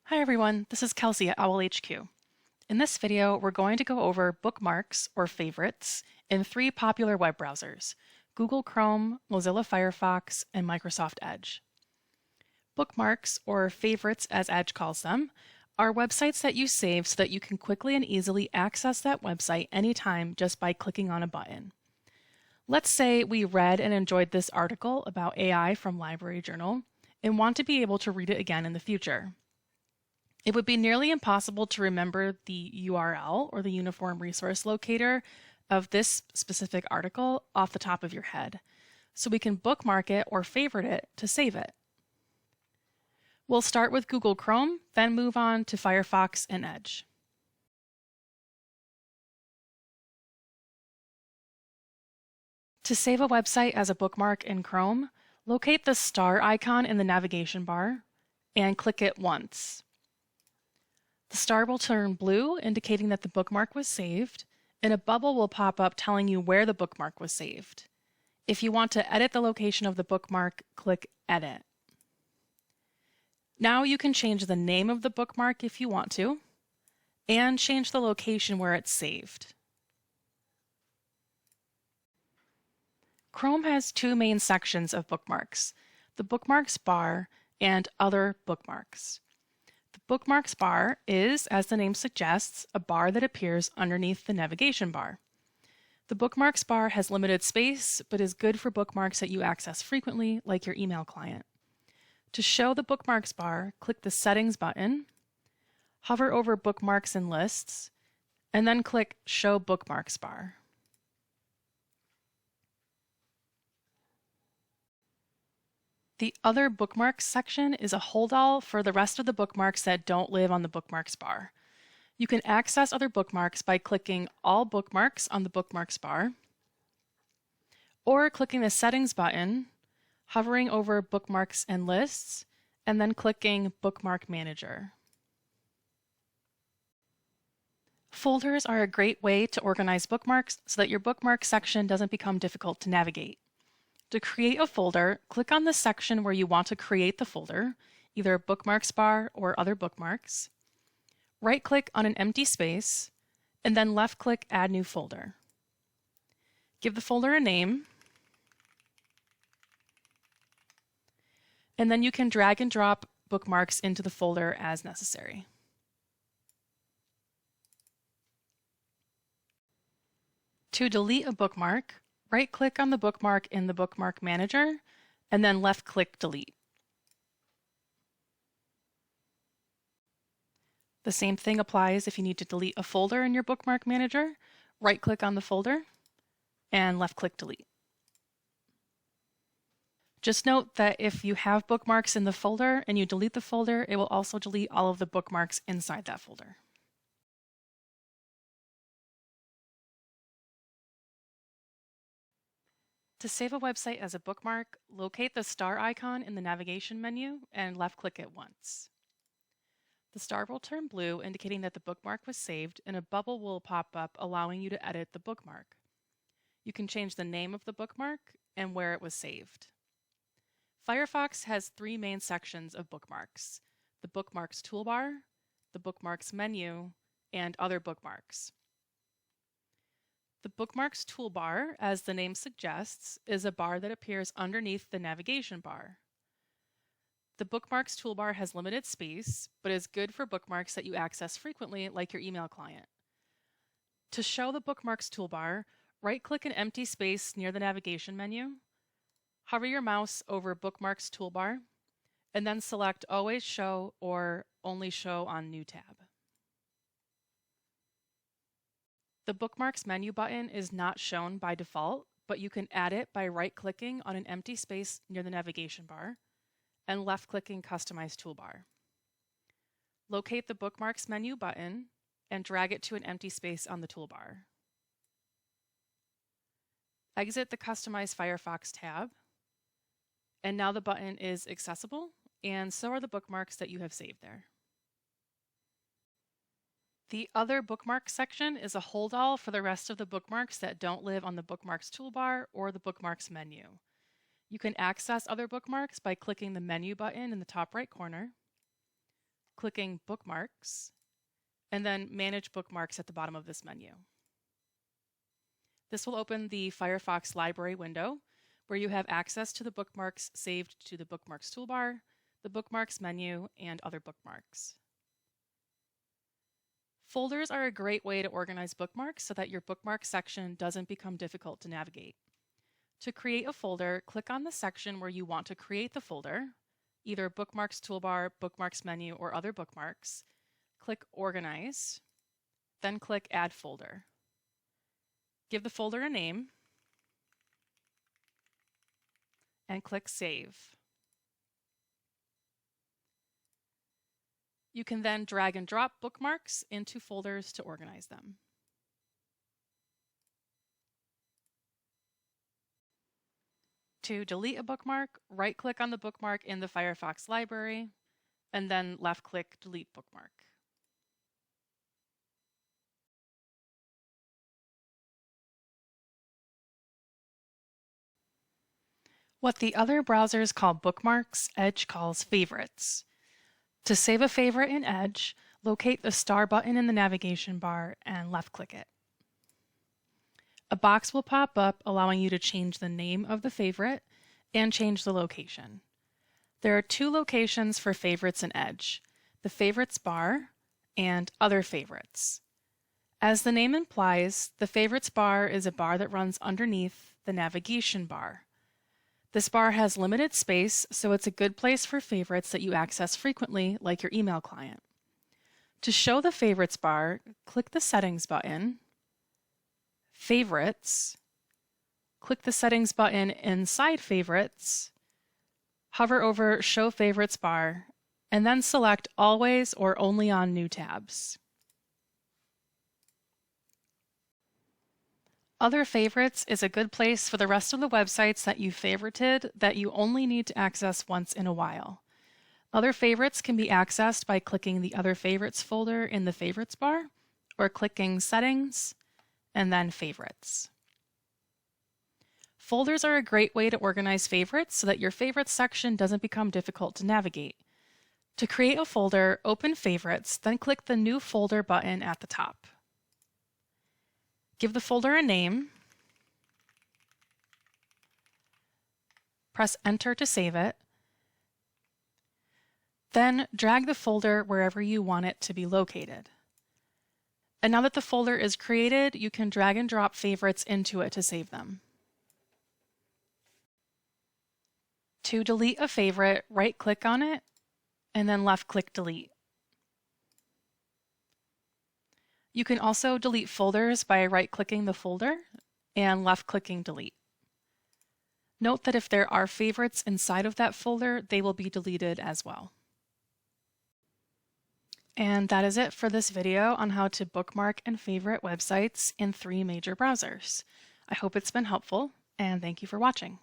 Hi everyone, this is Kelsey at OWL HQ. In this video, we're going to go over bookmarks or favorites in three popular web browsers: Google Chrome, Mozilla Firefox, and Microsoft Edge. Bookmarks, or favorites as Edge calls them, are websites that you save so that you can quickly and easily access that website anytime just by clicking on a button. Let's say we read and enjoyed this article about AI from Library Journal and want to be able to read it again in the future. It would be nearly impossible to remember the URL or the Uniform Resource Locator of this specific article off the top of your head, so we can bookmark it or favorite it to save it. We'll start with Google Chrome, then move on to Firefox and Edge. To save a website as a bookmark in Chrome, locate the star icon in the navigation bar and click it once. The star will turn blue, indicating that the bookmark was saved, and a bubble will pop up telling you where the bookmark was saved. If you want to edit the location of the bookmark, click Edit. Now you can change the name of the bookmark if you want to, and change the location where it's saved. Chrome has two main sections of bookmarks: the Bookmarks bar and Other bookmarks. The Bookmarks bar is, as the name suggests, a bar that appears underneath the navigation bar. The Bookmarks bar has limited space, but is good for bookmarks that you access frequently, like your email client. To show the Bookmarks bar, click the Settings button, hover over Bookmarks and Lists, and then click Show Bookmarks bar. The Other Bookmarks section is a hold-all for the rest of the bookmarks that don't live on the Bookmarks bar. You can access other bookmarks by clicking All Bookmarks on the Bookmarks bar, or clicking the Settings button, hovering over Bookmarks and Lists, and then clicking Bookmark Manager. Folders are a great way to organize bookmarks so that your bookmark section doesn't become difficult to navigate. To create a folder, click on the section where you want to create the folder, either Bookmarks bar or Other bookmarks. Right-click on an empty space, and then left-click Add New Folder. Give the folder a name, and then you can drag and drop bookmarks into the folder as necessary. To delete a bookmark, right-click on the bookmark in the Bookmark Manager, and then left-click Delete. The same thing applies if you need to delete a folder in your Bookmark Manager. Right-click on the folder, and left-click Delete. Just note that if you have bookmarks in the folder and you delete the folder, it will also delete all of the bookmarks inside that folder. To save a website as a bookmark, locate the star icon in the navigation menu and left-click it once. The star will turn blue, indicating that the bookmark was saved, and a bubble will pop up allowing you to edit the bookmark. You can change the name of the bookmark and where it was saved. Firefox has three main sections of bookmarks: the Bookmarks toolbar, the Bookmarks menu, and Other bookmarks. The Bookmarks toolbar, as the name suggests, is a bar that appears underneath the navigation bar. The Bookmarks toolbar has limited space, but is good for bookmarks that you access frequently, like your email client. To show the Bookmarks toolbar, right-click an empty space near the navigation menu, hover your mouse over Bookmarks toolbar, and then select Always Show or Only Show on New tab. The Bookmarks menu button is not shown by default, but you can add it by right-clicking on an empty space near the navigation bar and left-clicking Customize Toolbar. Locate the Bookmarks menu button and drag it to an empty space on the toolbar. Exit the Customize Firefox tab, and now the button is accessible, and so are the bookmarks that you have saved there. The Other Bookmarks section is a hold-all for the rest of the bookmarks that don't live on the Bookmarks toolbar or the Bookmarks menu. You can access other bookmarks by clicking the menu button in the top right corner, clicking Bookmarks, and then Manage Bookmarks at the bottom of this menu. This will open the Firefox library window where you have access to the bookmarks saved to the Bookmarks toolbar, the Bookmarks menu, and other bookmarks. Folders are a great way to organize bookmarks so that your bookmark section doesn't become difficult to navigate. To create a folder, click on the section where you want to create the folder, either Bookmarks toolbar, Bookmarks menu, or other bookmarks. Click Organize, then click Add Folder. Give the folder a name, and click Save. You can then drag and drop bookmarks into folders to organize them. To delete a bookmark, right-click on the bookmark in the Firefox library, and then left-click Delete Bookmark. What the other browsers call bookmarks, Edge calls favorites. To save a favorite in Edge, locate the star button in the navigation bar and left-click it. A box will pop up allowing you to change the name of the favorite and change the location. There are two locations for favorites in Edge, the Favorites bar and Other Favorites. As the name implies, the Favorites bar is a bar that runs underneath the navigation bar. This bar has limited space, so it's a good place for favorites that you access frequently, like your email client. To show the Favorites bar, click the Settings button, Favorites, click the Settings button inside Favorites, hover over Show Favorites bar, and then select Always or Only on New tabs. Other Favorites is a good place for the rest of the websites that you favorited that you only need to access once in a while. Other Favorites can be accessed by clicking the Other Favorites folder in the Favorites bar, or clicking Settings, and then Favorites. Folders are a great way to organize favorites so that your favorites section doesn't become difficult to navigate. To create a folder, open Favorites, then click the New Folder button at the top. Give the folder a name, press Enter to save it, then drag the folder wherever you want it to be located. And now that the folder is created, you can drag and drop favorites into it to save them. To delete a favorite, right-click on it, and then left-click Delete. You can also delete folders by right-clicking the folder and left-clicking Delete. Note that if there are favorites inside of that folder, they will be deleted as well. And that is it for this video on how to bookmark and favorite websites in 3 major browsers. I hope it's been helpful, and thank you for watching.